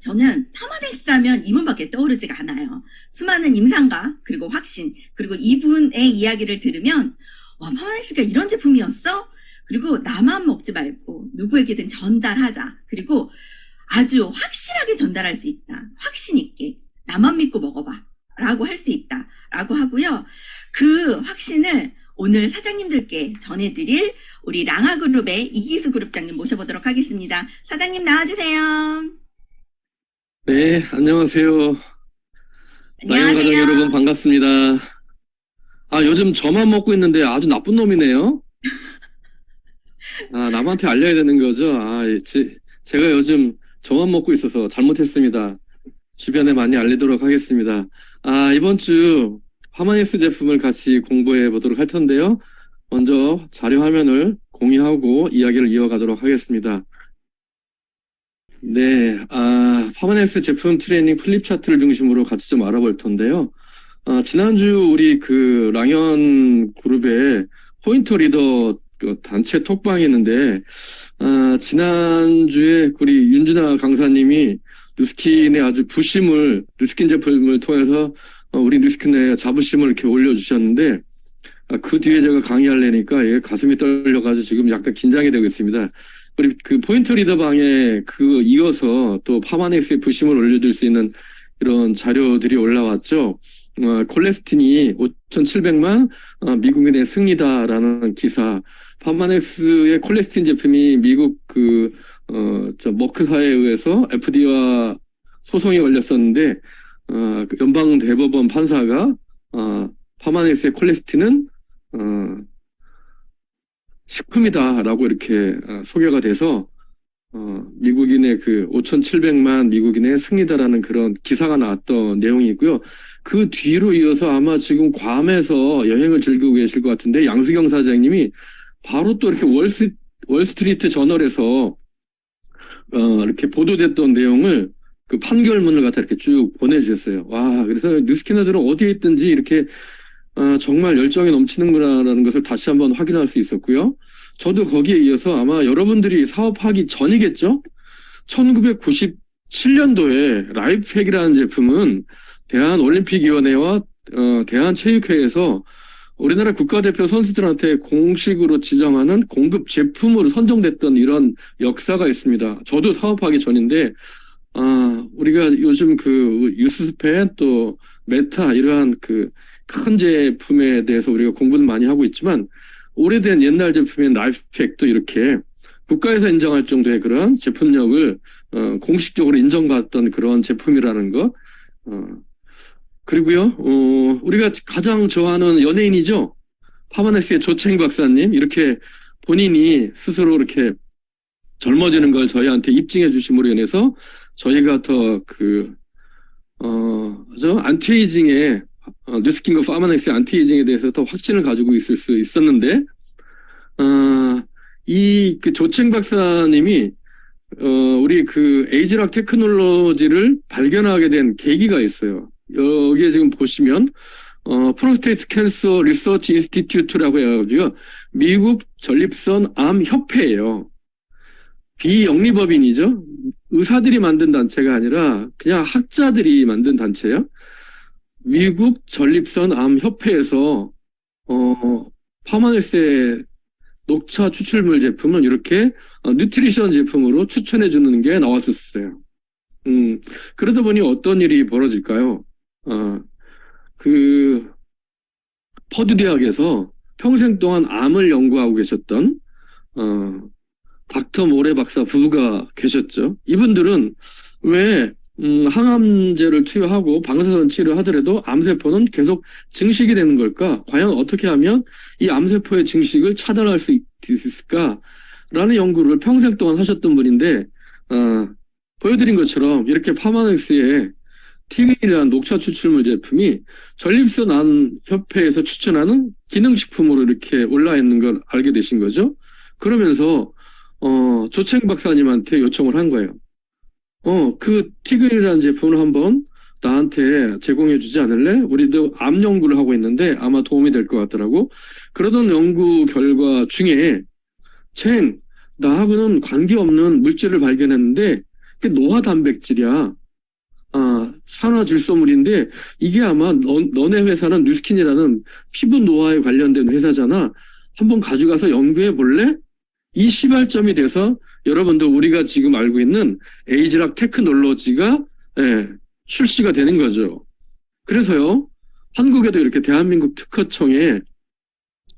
저는 퍼마넥스 하면 이분밖에 떠오르지가 않아요. 수많은 임상가, 그리고 확신, 그리고 이분의 이야기를 들으면, 와, 퍼마넥스가 이런 제품이었어? 그리고 나만 먹지 말고 누구에게든 전달하자. 그리고 아주 확실하게 전달할 수 있다. 확신 있게. 나만 믿고 먹어봐. 라고 할 수 있다. 라고 하고요. 그 확신을 오늘 사장님들께 전해드릴 우리 랑아그룹의 이기수 그룹장님 모셔보도록 하겠습니다. 사장님 나와주세요. 네, 안녕하세요. 라이온 가족 여러분 반갑습니다. 요즘 저만 먹고 있는데 아주 나쁜 놈이네요. 남한테 알려야 되는 거죠. 제가 요즘 저만 먹고 있어서 잘못했습니다. 주변에 많이 알리도록 하겠습니다. 이번 주 파마니스 제품을 같이 공부해 보도록 할 텐데요. 먼저 자료 화면을 공유하고 이야기를 이어가도록 하겠습니다. 네, 파마넥스 제품 트레이닝 플립 차트를 중심으로 같이 좀 알아볼 텐데요. 지난주 우리 그 랑현 그룹의 포인터 리더 그 단체 톡방이 있는데, 지난주에 우리 윤준아 강사님이 누스킨의 아주 누스킨 제품을 통해서 우리 누스킨의 자부심을 이렇게 올려주셨는데, 그 뒤에 제가 강의하려니까 가슴이 떨려가지고 지금 약간 긴장이 되고 있습니다. 우리 그 포인트 리더 방에 이어서 또 파마넥스의 부심을 올려줄 수 있는 이런 자료들이 올라왔죠. 콜레스틴이 5,700만 미국인의 승리다라는 기사. 파마넥스의 콜레스틴 제품이 미국 머크사에 의해서 FDA와 소송이 걸렸었는데, 연방 대법원 판사가 파마넥스의 콜레스틴은 식품이다라고 이렇게 소개가 돼서 미국인의 5,700만 미국인의 승리다라는 그런 기사가 나왔던 내용이고요. 그 뒤로 이어서 아마 지금 괌에서 여행을 즐기고 계실 것 같은데 양수경 사장님이 바로 또 이렇게 월스트리트 저널에서 이렇게 보도됐던 내용을 그 판결문을 갖다 이렇게 쭉 보내주셨어요. 와, 그래서 뉴스캐너들은 어디에 있든지 이렇게 정말 열정이 넘치는구나라는 것을 다시 한번 확인할 수 있었고요. 저도 거기에 이어서 아마 여러분들이 사업하기 전이겠죠? 1997년도에 라이프팩이라는 제품은 대한올림픽위원회와 대한체육회에서 우리나라 국가대표 선수들한테 공식으로 지정하는 공급 제품으로 선정됐던 이런 역사가 있습니다. 저도 사업하기 전인데, 우리가 요즘 유스스펜 또 메타 이러한 큰 제품에 대해서 우리가 공부는 많이 하고 있지만 오래된 옛날 제품인 라이프팩도 이렇게 국가에서 인정할 정도의 그런 제품력을 공식적으로 인정받았던 그런 제품이라는 것. 그리고요, 우리가 가장 좋아하는 연예인이죠. 파마넥스의 조챙 박사님 이렇게 본인이 스스로 이렇게 젊어지는 걸 저희한테 입증해 주심으로 인해서 저희가 더 안티에이징에 뉴스킨과 파마넥스의 안티에이징에 대해서 더 확신을 가지고 있을 수 있었는데, 조챙 박사님이, 우리 에이지락 테크놀로지를 발견하게 된 계기가 있어요. 여기에 지금 보시면, 프로스테이트 캔서 리서치 인스티튜트라고 해가지고요. 미국 전립선 암 협회예요. 비영리법인이죠. 의사들이 만든 단체가 아니라 그냥 학자들이 만든 단체예요. 미국 전립선 암 협회에서 파마넥스의 녹차 추출물 제품은 이렇게 뉴트리션 제품으로 추천해 주는 게 나왔었어요. 그러다 보니 어떤 일이 벌어질까요? 퍼듀 대학에서 평생 동안 암을 연구하고 계셨던 닥터 모레 박사 부부가 계셨죠. 이분들은 왜 항암제를 투여하고 방사선 치료하더라도 암세포는 계속 증식이 되는 걸까? 과연 어떻게 하면 이 암세포의 증식을 차단할 수 있을까? 라는 연구를 평생 동안 하셨던 분인데, 보여드린 것처럼 이렇게 파마넥스의 티그이라는 녹차 추출물 제품이 전립선 암 협회에서 추천하는 기능식품으로 이렇게 올라 있는 걸 알게 되신 거죠. 그러면서 조챙 박사님한테 요청을 한 거예요. 티그이라는 제품을 한번 나한테 제공해주지 않을래? 우리도 암 연구를 하고 있는데 아마 도움이 될 것 같더라고. 그러던 연구 결과 중에 나하고는 관계없는 물질을 발견했는데 그게 노화 단백질이야. 산화질소물인데 이게 아마 너네 회사는 뉴스킨이라는 피부 노화에 관련된 회사잖아. 한번 가져가서 연구해 볼래? 이 시발점이 돼서 여러분들 우리가 지금 알고 있는 에이즈락 테크놀로지가 출시가 되는 거죠. 그래서요. 한국에도 이렇게 대한민국 특허청에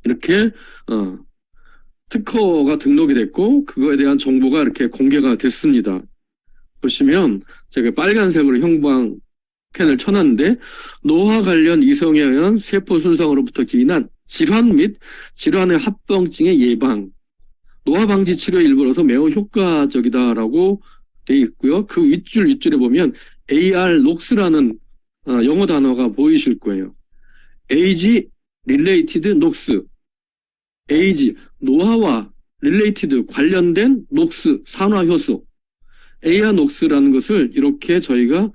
이렇게 특허가 등록이 됐고 그거에 대한 정보가 이렇게 공개가 됐습니다. 보시면 제가 빨간색으로 형광 펜을 쳐놨는데 노화 관련 이성에 의한 세포 손상으로부터 기인한 질환 및 질환의 합병증의 예방, 노화 방지 치료 일부로서 매우 효과적이다라고 돼 있고요. 그 윗줄에 보면 AR-NOX라는 영어 단어가 보이실 거예요. Age Related NOX, Age 노화와 Related 관련된 NOX 산화 효소. AR-NOX라는 것을 이렇게 저희가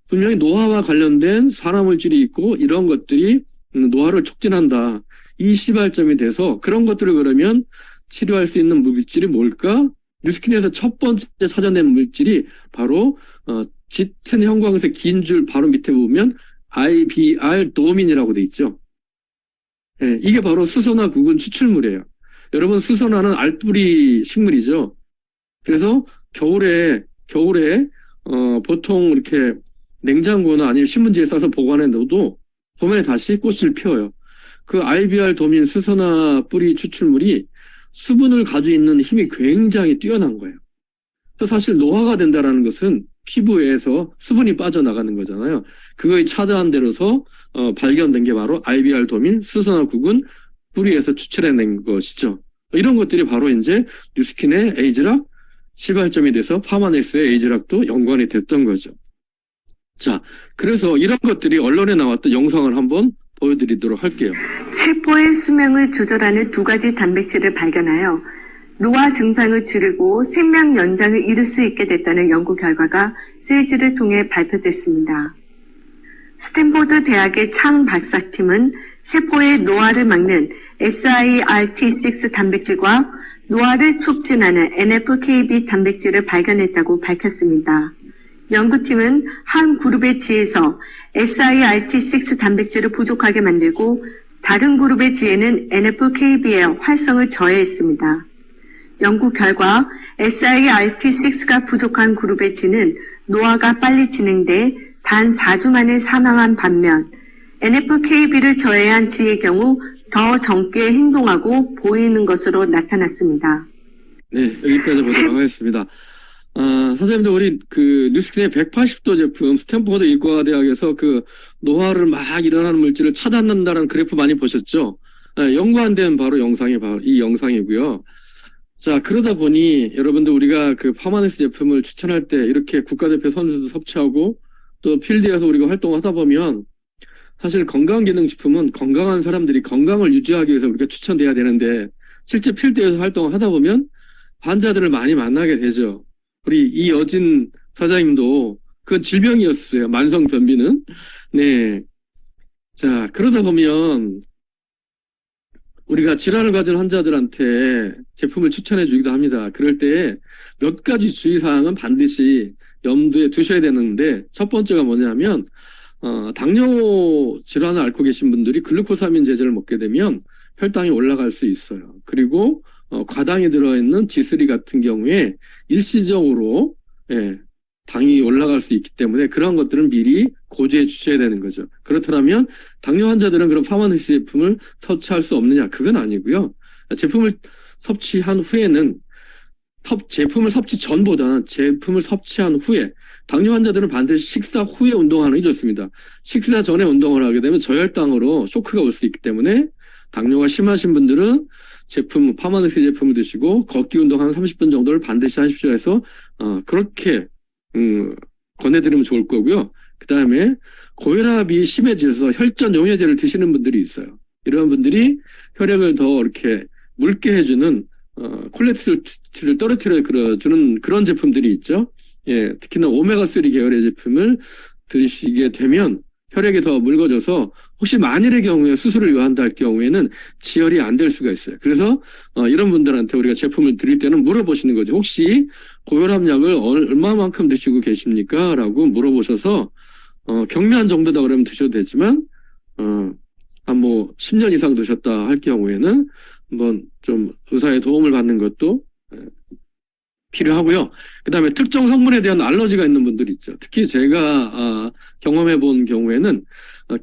분명히 노화와 관련된 산화물질이 있고 이런 것들이 노화를 촉진한다. 이 시발점이 돼서 그런 것들을 그러면 치료할 수 있는 물질이 뭘까? 뉴스킨에서 첫 번째 찾아낸 물질이 바로 짙은 형광색 긴 줄 바로 밑에 보면 IBR 도민이라고 돼 있죠. 예, 이게 바로 수소나 구근 추출물이에요. 여러분 수소나는 알뿌리 식물이죠. 그래서 겨울에 보통 이렇게 냉장고나 아니면 신문지에 싸서 보관해 놓어도 봄에 다시 꽃을 피워요. 그 IBR 도민 수소나 뿌리 추출물이 수분을 가지고 있는 힘이 굉장히 뛰어난 거예요. 그래서 사실 노화가 된다라는 것은 피부에서 수분이 빠져나가는 거잖아요. 그거에 차단한 데로서 발견된 게 바로 IBR 도민 수소나 구근 뿌리에서 추출해낸 것이죠. 이런 것들이 바로 이제 뉴스킨의 에이즈락 시발점이 돼서 파마네스의 에이즈락도 연관이 됐던 거죠. 자, 그래서 이런 것들이 언론에 나왔던 영상을 한번 보여드리도록 할게요. 세포의 수명을 조절하는 두 가지 단백질을 발견하여 노화 증상을 줄이고 생명 연장을 이룰 수 있게 됐다는 연구 결과가 세일즈를 통해 발표됐습니다. 스탠포드 대학의 창 박사팀은 세포의 노화를 막는 SIRT6 단백질과 노화를 촉진하는 NFKB 단백질을 발견했다고 밝혔습니다. 연구팀은 한 그룹의 지에서 SIRT6 단백질을 부족하게 만들고 다른 그룹의 지에는 NFKB의 활성을 저해했습니다. 연구 결과 SIRT6가 부족한 그룹의 지는 노화가 빨리 진행돼 단 4주 만에 사망한 반면 NFKB를 저해한 지의 경우 더 젊게 행동하고 보이는 것으로 나타났습니다. 네, 여기까지 보도록 하겠습니다. 선생님들, 우리 그 뉴스킨의 180도 제품, 스탠포드 이과대학에서 그 노화를 막 일어나는 물질을 차단한다는 그래프 많이 보셨죠? 연관된 바로 영상이 바로 이 영상이고요. 자, 그러다 보니 여러분들 우리가 그 파마네스 제품을 추천할 때 이렇게 국가대표 선수도 섭취하고 또 필드에서 우리가 활동하다 보면 사실 건강기능식품은 건강한 사람들이 건강을 유지하기 위해서 우리가 추천돼야 되는데 실제 필드에서 활동을 하다 보면 환자들을 많이 만나게 되죠. 우리 이여진 사장님도 그건 질병이었어요. 만성변비는. 네. 자, 그러다 보면 우리가 질환을 가진 환자들한테 제품을 추천해 주기도 합니다. 그럴 때 몇 가지 주의사항은 반드시 염두에 두셔야 되는데 첫 번째가 뭐냐면 당뇨 질환을 앓고 계신 분들이 글루코사민 제제를 먹게 되면 혈당이 올라갈 수 있어요. 그리고 과당이 들어있는 G3 같은 경우에 일시적으로 당이 올라갈 수 있기 때문에 그런 것들은 미리 고지해 주셔야 되는 거죠. 그렇다면 당뇨 환자들은 그런 파마네스 제품을 섭취할 수 없느냐? 그건 아니고요. 제품을 섭취한 후에는 제품을 섭취 전보다는 제품을 섭취한 후에 당뇨 환자들은 반드시 식사 후에 운동하는 게 좋습니다. 식사 전에 운동을 하게 되면 저혈당으로 쇼크가 올 수 있기 때문에 당뇨가 심하신 분들은 파마네스 제품을 드시고 걷기 운동 한 30분 정도를 반드시 하십시오 해서 그렇게 권해드리면 좋을 거고요. 그 다음에 고혈압이 심해져서 혈전 용해제를 드시는 분들이 있어요. 이런 분들이 혈액을 더 이렇게 묽게 해주는 콜레스테롤을 떨어뜨려 주는 그런 제품들이 있죠. 예, 특히나 오메가3 계열의 제품을 드시게 되면 혈액이 더 묽어져서 혹시 만일의 경우에 수술을 요한다 할 경우에는 지혈이 안 될 수가 있어요. 그래서 이런 분들한테 우리가 제품을 드릴 때는 물어보시는 거죠. 혹시 고혈압약을 얼마만큼 드시고 계십니까? 라고 물어보셔서 경미한 정도다 그러면 드셔도 되지만 한 뭐 10년 이상 드셨다 할 경우에는 한번 좀 의사의 도움을 받는 것도 필요하고요. 그 다음에 특정 성분에 대한 알러지가 있는 분들이 있죠. 특히 제가 경험해 본 경우에는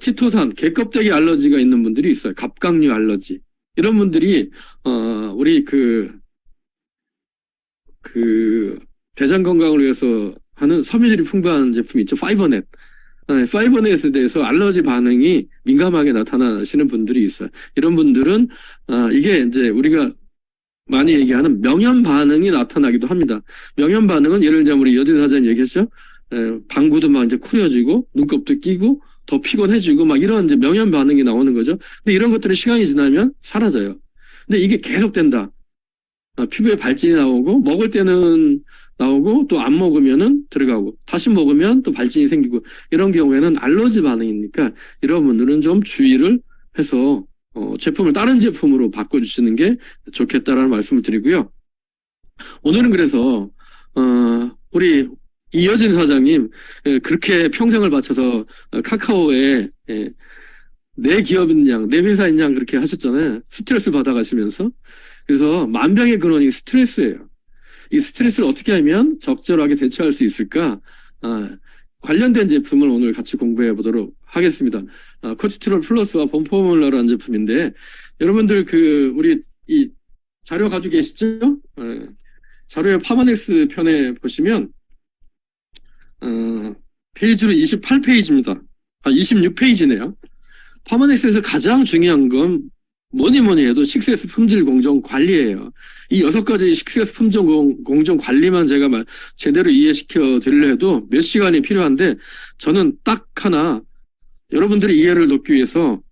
키토산, 개껍데기 알러지가 있는 분들이 있어요. 갑각류 알러지. 이런 분들이 우리 대장 건강을 위해서 하는 섬유질이 풍부한 제품이 있죠. 파이버넷. 파이버넷에 대해서 알러지 반응이 민감하게 나타나시는 분들이 있어요. 이런 분들은 이게 이제 우리가 많이 얘기하는 명현 반응이 나타나기도 합니다. 명현 반응은 예를 들자면 우리 여진 사장님 얘기했죠. 방구도 막 이제 쿠려지고 눈곱도 끼고 더 피곤해지고 막 이런 이제 명현 반응이 나오는 거죠. 근데 이런 것들은 시간이 지나면 사라져요. 근데 이게 계속된다. 피부에 발진이 나오고 먹을 때는 나오고 또 안 먹으면은 들어가고 다시 먹으면 또 발진이 생기고 이런 경우에는 알러지 반응이니까 이런 분들은 좀 주의를 해서 제품을 다른 제품으로 바꿔주시는 게 좋겠다라는 말씀을 드리고요. 오늘은 그래서 우리 이여진 사장님 그렇게 평생을 바쳐서 카카오에 내 기업인 양, 내 회사인 양 그렇게 하셨잖아요. 스트레스 받아가시면서. 그래서 만병의 근원이 스트레스예요. 이 스트레스를 어떻게 하면 적절하게 대처할 수 있을까? 관련된 제품을 오늘 같이 공부해 보도록 하겠습니다. 코티트롤 플러스와 봄포뮬러라는 제품인데, 여러분들 우리 이 자료 가지고 계시죠? 자료의 파마넥스 편에 보시면, 페이지로 28페이지입니다. 26페이지네요. 파마넥스에서 가장 중요한 건 뭐니 해도 식세스 품질 공정 관리예요. 이 6가지 식세스 품질 공정 관리만 제가 제대로 이해시켜 드리려 해도 몇 시간이 필요한데 저는 딱 하나 여러분들의 이해를 돕기 위해서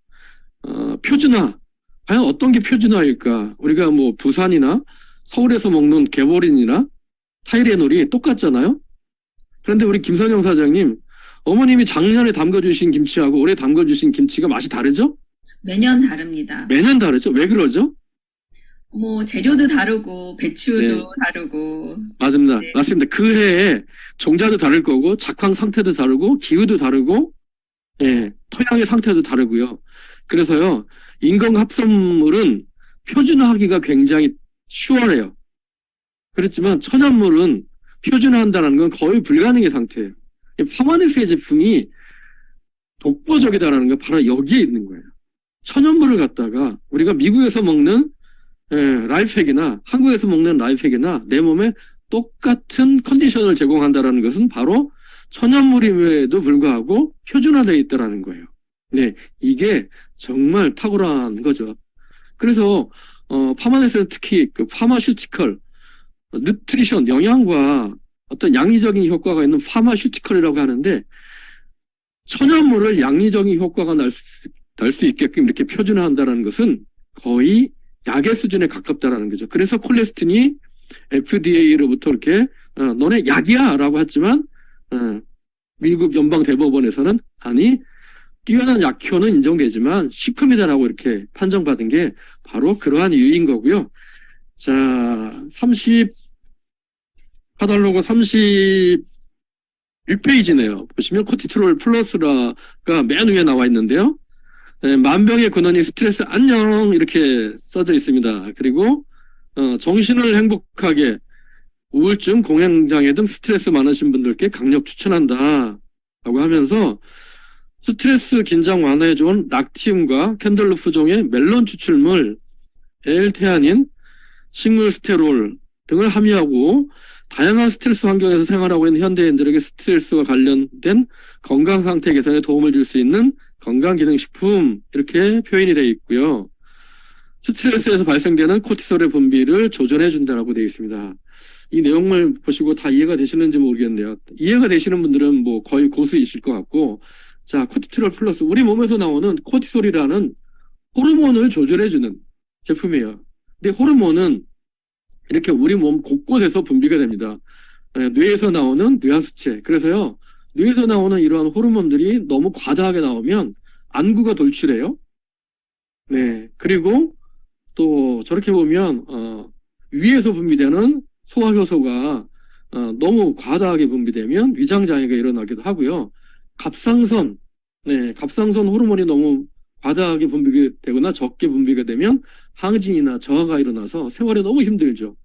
표준화. 과연 어떤 게 표준화일까? 우리가 뭐 부산이나 서울에서 먹는 개보린이나 타이레놀이 똑같잖아요. 그런데 우리 김선영 사장님 어머님이 작년에 담가주신 김치하고 올해 담가주신 김치가 맛이 다르죠? 매년 다릅니다. 매년 다르죠? 왜 그러죠? 뭐 재료도 다르고 배추도 네. 다르고. 맞습니다. 네. 맞습니다. 그 해에 종자도 다를 거고 작황 상태도 다르고 기후도 다르고 토양의 상태도 다르고요. 그래서요. 인공 합성물은 표준화하기가 굉장히 수월해요. 그렇지만 천연물은 표준화한다는 건 거의 불가능의 상태예요. 파마넥스의 제품이 독보적이다라는 건 바로 여기에 있는 거예요. 천연물을 갖다가 우리가 미국에서 먹는 라이프팩이나 한국에서 먹는 라이프팩이나 내 몸에 똑같은 컨디션을 제공한다라는 것은 바로 천연물임에도 불구하고 표준화되어 있다라는 거예요. 네, 이게 정말 탁월한 거죠. 그래서 파마넥스는 특히 그 파마슈티컬, 뉴트리션, 영양과 어떤 양리적인 효과가 있는 파마슈티컬이라고 하는데 천연물을 양리적인 효과가 날 수 있게끔 이렇게 표준화한다는 것은 거의 약의 수준에 가깝다라는 거죠. 그래서 콜레스틴이 FDA로부터 이렇게 너네 약이야 라고 했지만 미국 연방대법원에서는 아니 뛰어난 약효는 인정되지만 식품이다라고 이렇게 판정받은 게 바로 그러한 이유인 거고요. 자, 카탈로그 36페이지네요. 보시면 코티트롤 플러스가 맨 위에 나와 있는데요. 만병의 근원이 스트레스 안녕 이렇게 써져 있습니다. 그리고 정신을 행복하게 우울증, 공황장애 등 스트레스 많으신 분들께 강력 추천한다 라고 하면서 스트레스 긴장 완화에 좋은 락티움과 캔들루프종의 멜론 추출물, L테아닌, 식물 스테롤 등을 함유하고 다양한 스트레스 환경에서 생활하고 있는 현대인들에게 스트레스와 관련된 건강 상태 개선에 도움을 줄 수 있는 건강기능식품 이렇게 표현이 되어 있고요. 스트레스에서 발생되는 코티솔의 분비를 조절해 준다라고 되어 있습니다. 이 내용을 보시고 다 이해가 되시는지 모르겠네요. 이해가 되시는 분들은 뭐 거의 고수이실 것 같고, 자, 코티트롤 플러스 우리 몸에서 나오는 코티솔이라는 호르몬을 조절해 주는 제품이에요. 근데 호르몬은 이렇게 우리 몸 곳곳에서 분비가 됩니다. 뇌에서 나오는 뇌하수체. 그래서요, 뇌에서 나오는 이러한 호르몬들이 너무 과다하게 나오면 안구가 돌출해요. 네. 그리고 또 저렇게 보면, 위에서 분비되는 소화효소가 너무 과다하게 분비되면 위장장애가 일어나기도 하고요. 갑상선, 네, 갑상선 호르몬이 너무 과다하게 분비가 되거나 적게 분비가 되면 항진이나 저하가 일어나서 생활이 너무 힘들죠.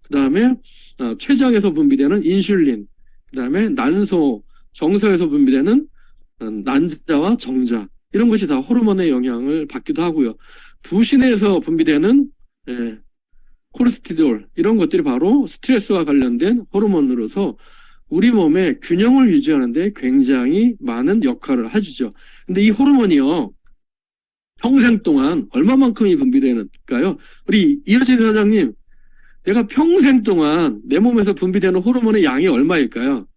그 다음에 췌장에서 분비되는 인슐린, 그 다음에 난소, 정서에서 분비되는 난자와 정자, 이런 것이 다 호르몬의 영향을 받기도 하고요. 부신에서 분비되는 콜레스테롤, 이런 것들이 바로 스트레스와 관련된 호르몬으로서 우리 몸의 균형을 유지하는 데 굉장히 많은 역할을 해주죠. 근데 이 호르몬이요, 평생 동안 얼마만큼이 분비되는가요? 우리 이하진 사장님, 내가 평생 동안 내 몸에서 분비되는 호르몬의 양이 얼마일까요?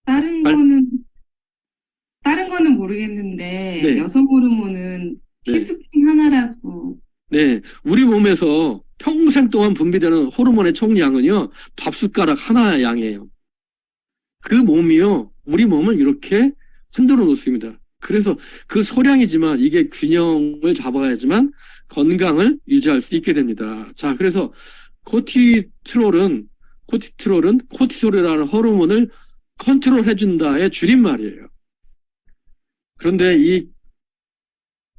다른 거는 모르겠는데, 네. 여성 호르몬은 네. 티스푼 하나라고. 네, 우리 몸에서 평생 동안 분비되는 호르몬의 총량은요, 밥숟가락 하나 양이에요. 그 몸이요, 우리 몸을 이렇게 흔들어 놓습니다. 그래서 그 소량이지만 이게 균형을 잡아야지만 건강을 유지할 수 있게 됩니다. 자, 그래서 코티솔이라는 호르몬을 컨트롤해준다의 줄임말이에요. 그런데 이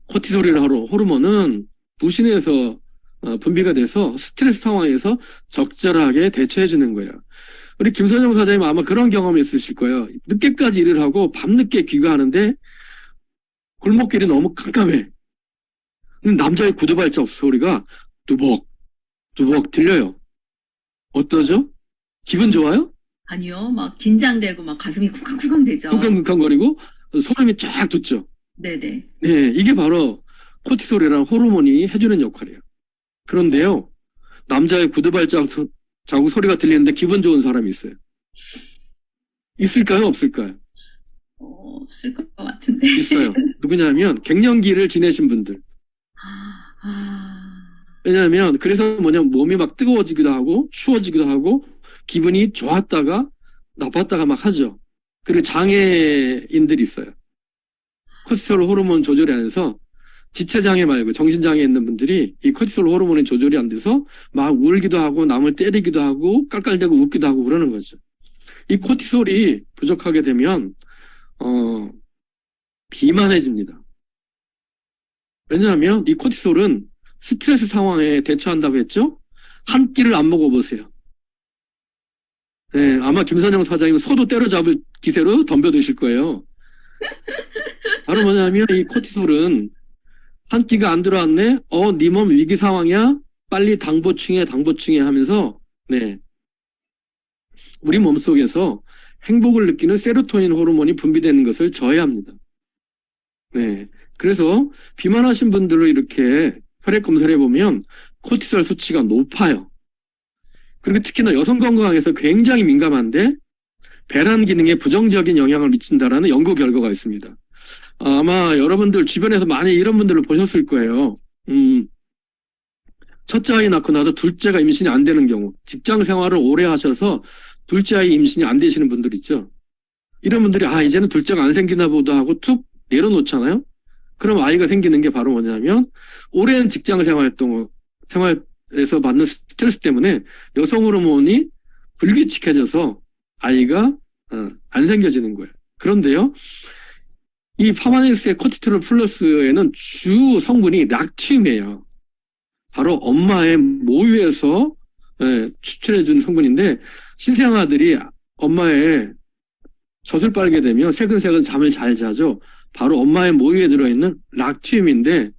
코티솔이라는 호르몬은 부신에서 분비가 돼서 스트레스 상황에서 적절하게 대처해주는 거예요. 우리 김선영 사장님 아마 그런 경험이 있으실 거예요. 늦게까지 일을 하고 밤늦게 귀가하는데 골목길이 너무 깜깜해. 남자의 구두발자국 소리가 뚜벅 뚜벅 들려요. 어떠죠? 기분 좋아요? 아니요, 막 긴장되고 막 가슴이 쿵쾅쿵쾅 되죠. 쿵쾅쿵쾅거리고 소름이 쫙 돋죠. 네네. 네, 이게 바로 코티솔이라는 호르몬이 해주는 역할이에요. 그런데요, 남자의 구두발자국 소리가 들리는데 기분 좋은 사람이 있어요. 있을까요? 없을까요? 없을 것 같은데. 있어요. 누구냐면 갱년기를 지내신 분들. 왜냐하면 그래서 몸이 막 뜨거워지기도 하고 추워지기도 하고 기분이 좋았다가 나빴다가 막 하죠. 그리고 장애인들이 있어요. 코티솔 호르몬 조절이 안 돼서 지체장애 말고 정신장애 있는 분들이 이 코티솔 호르몬이 조절이 안 돼서 막 울기도 하고 남을 때리기도 하고 깔깔대고 웃기도 하고 그러는 거죠. 이 코티솔이 부족하게 되면 비만해집니다. 왜냐하면 이 코티솔은 스트레스 상황에 대처한다고 했죠? 한 끼를 안 먹어보세요. 네, 아마 김선영 사장님 소도 때려잡을 기세로 덤벼드실 거예요. 바로 뭐냐면 이 코티솔은 한 끼가 안 들어왔네? 네 몸 위기 상황이야? 빨리 당 보충해 하면서, 네. 우리 몸 속에서 행복을 느끼는 세로토닌 호르몬이 분비되는 것을 저해합니다. 네. 그래서 비만하신 분들을 이렇게 혈액 검사를 해보면 코티솔 수치가 높아요. 그리고 특히나 여성 건강에서 굉장히 민감한데 배란 기능에 부정적인 영향을 미친다라는 연구 결과가 있습니다. 아마 여러분들 주변에서 많이 이런 분들을 보셨을 거예요. 첫째 아이 낳고 나서 둘째가 임신이 안 되는 경우, 직장 생활을 오래 하셔서 둘째 아이 임신이 안 되시는 분들 있죠. 이런 분들이 이제는 둘째가 안 생기나 보다 하고 툭 내려놓잖아요. 그럼 아이가 생기는 게 바로 뭐냐면 오랜 직장 생활에서 받는 스트레스 때문에 여성 호르몬이 불규칙해져서 아이가 안 생겨지는 거예요. 그런데요, 이 파마닉스의 코티솔 플러스에는 주 성분이 락튬이에요. 바로 엄마의 모유에서 추출해준 성분인데 신생아들이 엄마의 젖을 빨게 되면 새근새근 잠을 잘 자죠. 바로 엄마의 모유에 들어있는 락튬인데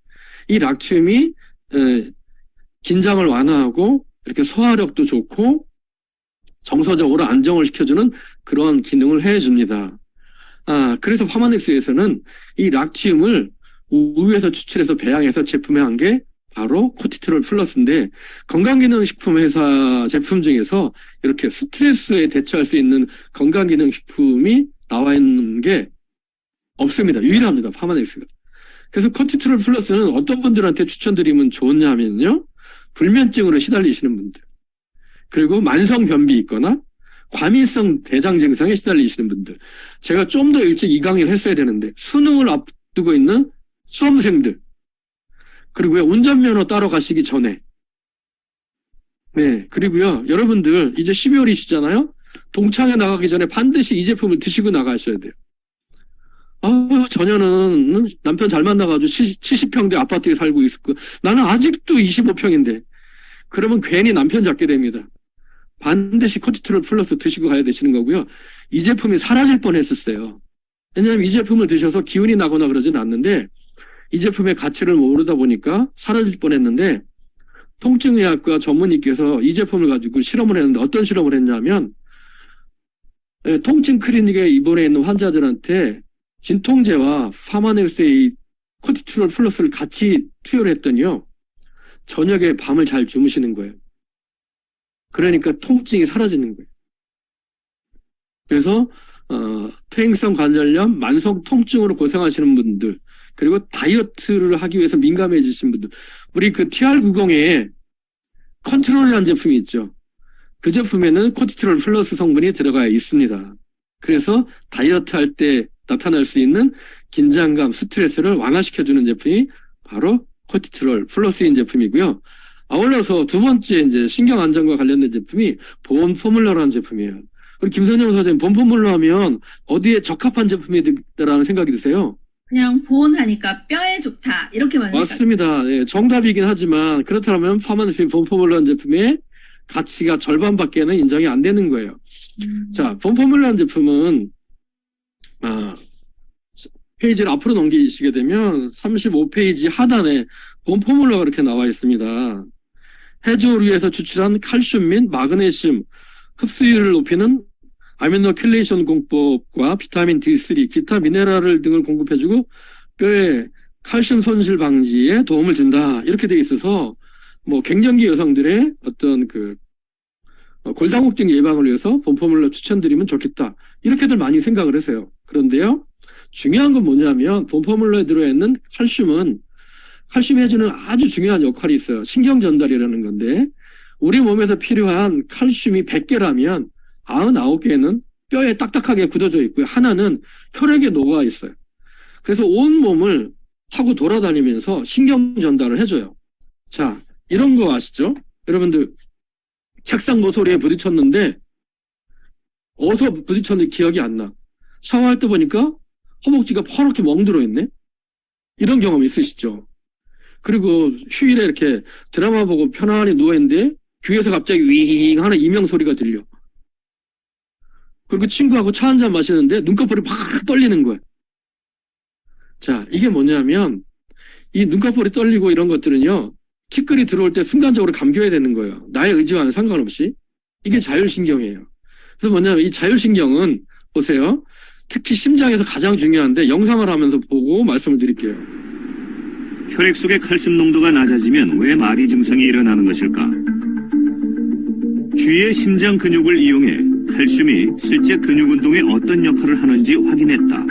이 락튬이 긴장을 완화하고 이렇게 소화력도 좋고 정서적으로 안정을 시켜주는 그런 기능을 해줍니다. 그래서 파마닉스에서는 이 락튬을 우유에서 추출해서 배양해서 제품에 한 게 바로 코티솔 플러스인데 건강기능식품 회사 제품 중에서 이렇게 스트레스에 대처할 수 있는 건강기능식품이 나와 있는 게 없습니다. 유일합니다. 파마닉스가. 그래서 코티솔 플러스는 어떤 분들한테 추천드리면 좋냐면요. 불면증으로 시달리시는 분들. 그리고 만성변비 있거나 과민성 대장 증상에 시달리시는 분들. 제가 좀 더 일찍 이 강의를 했어야 되는데, 수능을 앞두고 있는 수험생들. 그리고요, 운전면허 따러 가시기 전에. 네, 그리고요, 여러분들, 이제 12월이시잖아요? 동창회 나가기 전에 반드시 이 제품을 드시고 나가셔야 돼요. 전혀는 남편 잘 만나가지고 70평대 아파트에 살고 있고, 나는 아직도 25평인데. 그러면 괜히 남편 잡게 됩니다. 반드시 코티트롤 플러스 드시고 가야 되시는 거고요. 이 제품이 사라질 뻔했었어요. 왜냐하면 이 제품을 드셔서 기운이 나거나 그러지는 않는데, 이 제품의 가치를 모르다 보니까 사라질 뻔했는데, 통증의학과 전문의께서 이 제품을 가지고 실험을 했는데, 어떤 실험을 했냐면, 통증 클리닉에 입원해 있는 환자들한테 진통제와 파마넥스의 코티트롤 플러스를 같이 투여를 했더니요, 저녁에 밤을 잘 주무시는 거예요. 그러니까 통증이 사라지는 거예요. 그래서 퇴행성 관절염, 만성 통증으로 고생하시는 분들, 그리고 다이어트를 하기 위해서 민감해지신 분들, 우리 그 TR90에 컨트롤이라는 제품이 있죠. 그 제품에는 코티트롤 플러스 성분이 들어가 있습니다. 그래서 다이어트 할 때 나타날 수 있는 긴장감, 스트레스를 완화시켜주는 제품이 바로 코티트롤 플러스인 제품이고요. 아울러서 두 번째 이제 신경 안정과 관련된 제품이 보온 포뮬러라는 제품이에요. 우리 김선영 선생님, 보온 포뮬러 하면 어디에 적합한 제품이라는 생각이 드세요? 그냥 보온하니까 뼈에 좋다. 이렇게만 생각. 맞습니다. 네, 정답이긴 하지만 그렇다면 파마네스의 보온 포뮬러라는 제품의 가치가 절반밖에는 인정이 안 되는 거예요. 자, 보온 포뮬러라는 제품은 페이지를 앞으로 넘기시게 되면 35페이지 하단에 보온 포뮬러가 이렇게 나와 있습니다. 해조류에서 추출한 칼슘 및 마그네슘 흡수율을 높이는 아미노킬레이션 공법과 비타민 D3, 기타 미네랄을 등을 공급해주고 뼈의 칼슘 손실 방지에 도움을 준다. 이렇게 돼 있어서 뭐 갱년기 여성들의 어떤 그 골다공증 예방을 위해서 보온 포뮬러 추천드리면 좋겠다. 이렇게들 많이 생각을 하세요. 그런데요, 중요한 건 뭐냐면 보온 포뮬러에 들어있는 칼슘은 칼슘이 해주는 아주 중요한 역할이 있어요. 신경 전달이라는 건데, 우리 몸에서 필요한 칼슘이 100개라면 99개는 뼈에 딱딱하게 굳어져 있고요. 하나는 혈액에 녹아 있어요. 그래서 온 몸을 타고 돌아다니면서 신경 전달을 해줘요. 자, 이런 거 아시죠? 여러분들 책상 모서리에 부딪혔는데 어디서 부딪혔는지 기억이 안 나. 샤워할 때 보니까 허벅지가 퍼렇게 멍들어 있네? 이런 경험 있으시죠? 그리고 휴일에 이렇게 드라마 보고 편안히 누워있는데 귀에서 갑자기 윙 하는 이명 소리가 들려. 그리고 친구하고 차 한잔 마시는데 눈꺼풀이 팍 떨리는 거야. 자, 이게 뭐냐면 이 눈꺼풀이 떨리고 이런 것들은요, 티끌이 들어올 때 순간적으로 감겨야 되는 거예요. 나의 의지와는 상관없이. 이게 자율신경이에요. 그래서 뭐냐면 이 자율신경은 보세요. 특히 심장에서 가장 중요한데 영상을 하면서 보고 말씀을 드릴게요. 혈액 속의 칼슘 농도가 낮아지면 왜 마비 증상이 일어나는 것일까? 쥐의 심장 근육을 이용해 칼슘이 실제 근육 운동에 어떤 역할을 하는지 확인했다.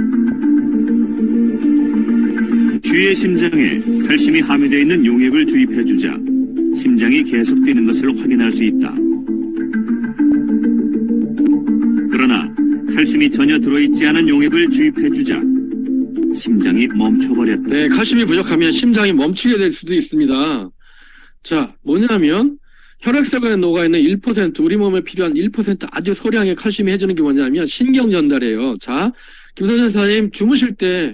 쥐의 심장에 칼슘이 함유되어 있는 용액을 주입해주자 심장이 계속 뛰는 것을 확인할 수 있다. 그러나 칼슘이 전혀 들어있지 않은 용액을 주입해주자 심장이 멈춰버렸다. 네, 칼슘이 부족하면 심장이 멈추게 될 수도 있습니다. 자, 뭐냐면 혈액속에 녹아있는 1%, 우리 몸에 필요한 1% 아주 소량의 칼슘이 해주는 게 뭐냐면 신경 전달이에요. 자, 김선현 선생님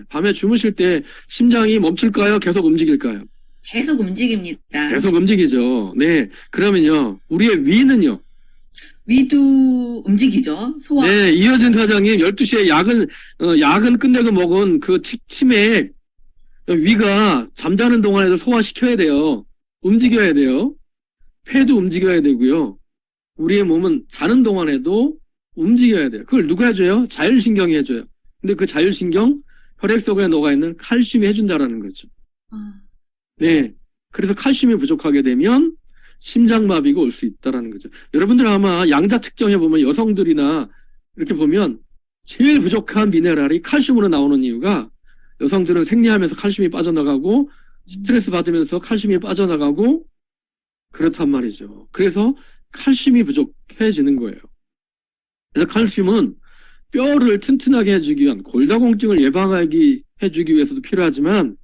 밤에 주무실 때 심장이 멈출까요? 계속 움직일까요? 계속 움직입니다. 계속 움직이죠. 네, 그러면요, 우리의 위는요? 위도 움직이죠. 소화. 네, 이효진 사장님 12시에 야근 끝내고 먹은 그 치맥, 위가 잠자는 동안에도 소화시켜야 돼요. 움직여야 돼요. 폐도 움직여야 되고요. 우리의 몸은 자는 동안에도 움직여야 돼요. 그걸 누가 해줘요? 자율신경이 해줘요. 근데 그 자율신경, 혈액 속에 녹아있는 칼슘이 해준다라는 거죠. 네. 그래서 칼슘이 부족하게 되면 심장마비가 올 수 있다라는 거죠. 여러분들 아마 양자 측정해보면 여성들이나 이렇게 보면 제일 부족한 미네랄이 칼슘으로 나오는 이유가 여성들은 생리하면서 칼슘이 빠져나가고 스트레스 받으면서 칼슘이 빠져나가고 그렇단 말이죠. 그래서 칼슘이 부족해지는 거예요. 그래서 칼슘은 뼈를 튼튼하게 해주기 위한 골다공증을 해주기 위해서도 필요하지만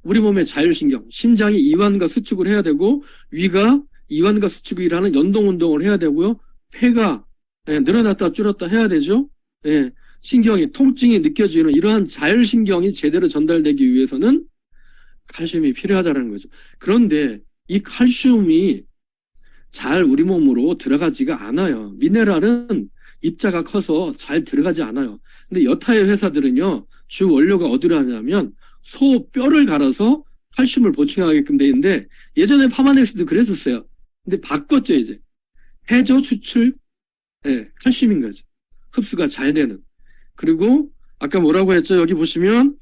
우리 몸의 자율신경, 심장이 이완과 수축을 해야 되고 위가 이완과 수축을 일하는 연동운동을 해야 되고요. 폐가 늘어났다 줄었다 해야 되죠. 신경이 통증이 느껴지는 이러한 자율신경이 제대로 전달되기 위해서는 칼슘이 필요하다는 거죠. 그런데 이 칼슘이 잘 우리 몸으로 들어가지가 않아요. 미네랄은 입자가 커서 잘 들어가지 않아요. 근데 여타의 회사들은요, 주 원료가 어디로 하냐면 소 뼈를 갈아서 칼슘을 보충하게끔 돼 있는데 예전에 파마넥스도 그랬었어요. 근데 바꿨죠, 이제. 해조 추출 칼슘인 거죠. 흡수가 잘 되는. 그리고 아까 뭐라고 했죠? 여기 보시면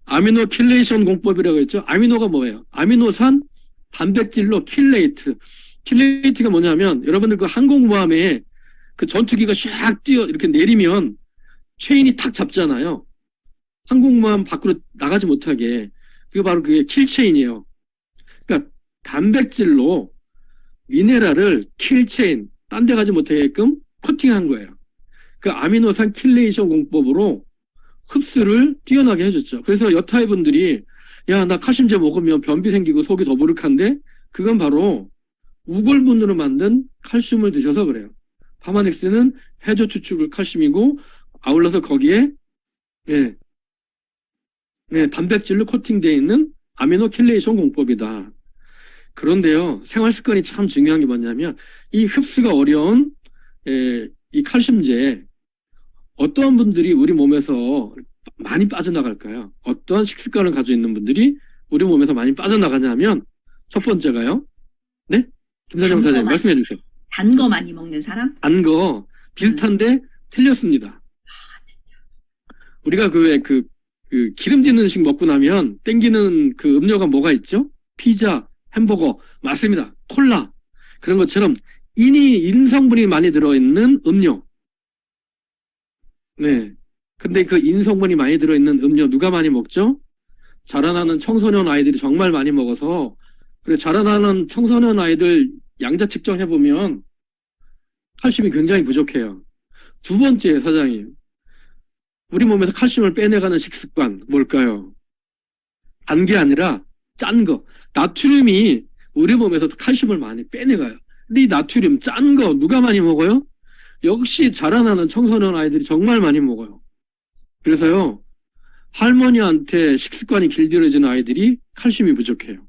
아미노 킬레이션 공법이라고 했죠. 아미노가 뭐예요? 아미노산 단백질로 킬레이트. 킬레이트가 뭐냐면 여러분들 그 항공모함에 그 전투기가 샥 뛰어 이렇게 내리면 체인이 탁 잡잖아요. 항공모함 밖으로 나가지 못하게. 그게 바로 그게 킬체인이에요. 그러니까 단백질로 미네랄을 킬체인, 딴 데 가지 못하게끔 코팅한 거예요. 그 아미노산 킬레이션 공법으로 흡수를 뛰어나게 해줬죠. 그래서 여타의 분들이 야, 나 칼슘제 먹으면 변비 생기고 속이 더부룩한데 그건 바로 우골분으로 만든 칼슘을 드셔서 그래요. 파마넥스는 해조 추출 칼슘이고 아울러서 거기에 단백질로 코팅되어 있는 아미노 킬레이션 공법이다. 그런데요, 생활 습관이 참 중요한 게 뭐냐면 이 흡수가 어려운 이 칼슘제 어떠한 분들이 우리 몸에서 많이 빠져나갈까요? 어떠한 식습관을 가지고 있는 분들이 우리 몸에서 많이 빠져나가냐면 첫 번째가요. 네? 김사장 사장님 말씀해 주세요. 단 거 많이 먹는 사람? 단 거 비슷한데 틀렸습니다. 우리가 그 기름진 음식 먹고 나면 땡기는 그 음료가 뭐가 있죠? 피자, 햄버거, 맞습니다. 콜라. 그런 것처럼 인성분이 많이 들어있는 음료. 네. 근데 그 인성분이 많이 들어있는 음료 누가 많이 먹죠? 자라나는 청소년 아이들이 정말 많이 먹어서, 그래, 자라나는 청소년 아이들 양자 측정해보면 칼슘이 굉장히 부족해요. 두 번째, 사장님. 우리 몸에서 칼슘을 빼내가는 식습관, 뭘까요? 단 게 아니라 짠 거. 나트륨이 우리 몸에서 칼슘을 많이 빼내가요. 근데 이 나트륨 짠 거 누가 많이 먹어요? 역시 자라나는 청소년 아이들이 정말 많이 먹어요. 그래서요, 할머니한테 식습관이 길들여진 아이들이 칼슘이 부족해요.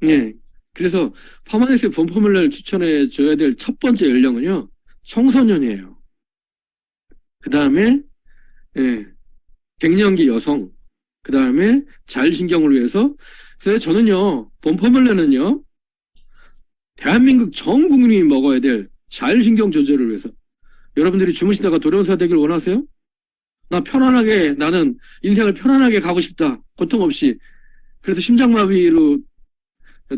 네. 그래서 파마넥스 본포뮬러를 추천해 줘야 될 첫 번째 연령은요, 청소년이에요. 그 다음에, 갱년기 여성, 그 다음에 자율신경을 위해서. 그래서 저는요, 본포뮬러는요, 대한민국 전 국민이 먹어야 될 자율신경 조절을 위해서. 여러분들이 주무시다가 돌연사 되길 원하세요? 나는 인생을 편안하게 가고 싶다. 고통 없이. 그래서 심장마비로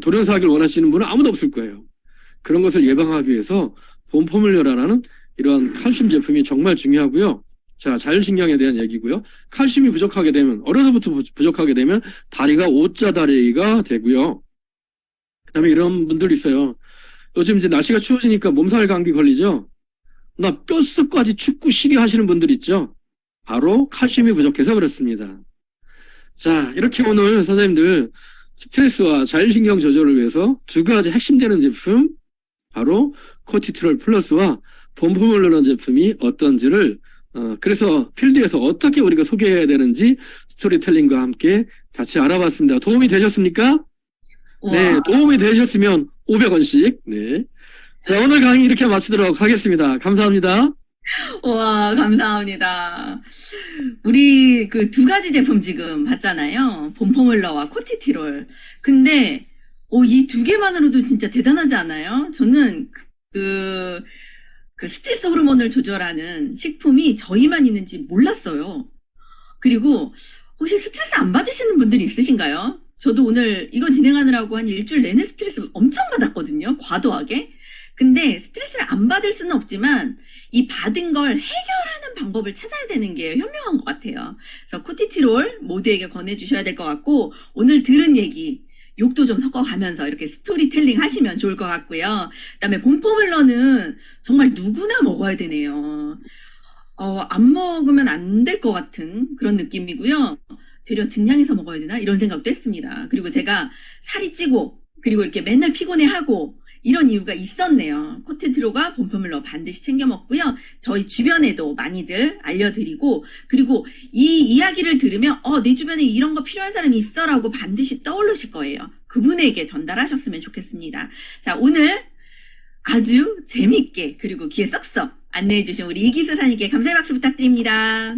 돌연사 하길 원하시는 분은 아무도 없을 거예요. 그런 것을 예방하기 위해서 본포뮬러라는 이러한 칼슘 제품이 정말 중요하고요. 자, 자율신경에 대한 얘기고요. 칼슘이 부족하게 되면, 어려서부터 부족하게 되면 다리가 오자 다리가 되고요. 그 다음에 이런 분들이 있어요. 요즘 이제 날씨가 추워지니까 몸살 감기 걸리죠? 나 뼛속까지 춥고 시리 하시는 분들 있죠? 바로 칼슘이 부족해서 그렇습니다. 자, 이렇게 오늘 선생님들 스트레스와 자율신경 조절을 위해서 두 가지 핵심되는 제품, 바로 코티트롤 플러스와 본포뮬러라는 제품이 어떤지를 그래서 필드에서 어떻게 우리가 소개해야 되는지 스토리텔링과 함께 같이 알아봤습니다. 도움이 되셨습니까? 네, 도움이 되셨으면 500원씩. 네. 자, 오늘 강의 이렇게 마치도록 하겠습니다. 감사합니다. 와, 감사합니다. 우리 그 두 가지 제품 지금 봤잖아요. 본포뮬러와 코티티롤. 근데, 이 두 개만으로도 진짜 대단하지 않아요? 저는 그 스트레스 호르몬을 조절하는 식품이 저희만 있는지 몰랐어요. 그리고 혹시 스트레스 안 받으시는 분들이 있으신가요? 저도 오늘 이거 진행하느라고 한 일주일 내내 스트레스 엄청 받았거든요. 과도하게. 근데 스트레스를 안 받을 수는 없지만 이 받은 걸 해결하는 방법을 찾아야 되는 게 현명한 것 같아요. 그래서 코티티롤 모두에게 권해주셔야 될 것 같고, 오늘 들은 얘기 욕도 좀 섞어가면서 이렇게 스토리텔링 하시면 좋을 것 같고요. 그다음에 봄포뮬러는 정말 누구나 먹어야 되네요. 안 먹으면 안 될 것 같은 그런 느낌이고요. 되려 증량해서 먹어야 되나? 이런 생각도 했습니다. 그리고 제가 살이 찌고, 그리고 이렇게 맨날 피곤해하고, 이런 이유가 있었네요. 코테트로가 봄포뮬러 반드시 챙겨 먹고요. 저희 주변에도 많이들 알려드리고, 그리고 이 이야기를 들으면, 내 주변에 이런 거 필요한 사람이 있어 라고 반드시 떠오르실 거예요. 그분에게 전달하셨으면 좋겠습니다. 자, 오늘 아주 재밌게, 그리고 귀에 쏙쏙 안내해주신 우리 이기수 사님께 감사의 박수 부탁드립니다.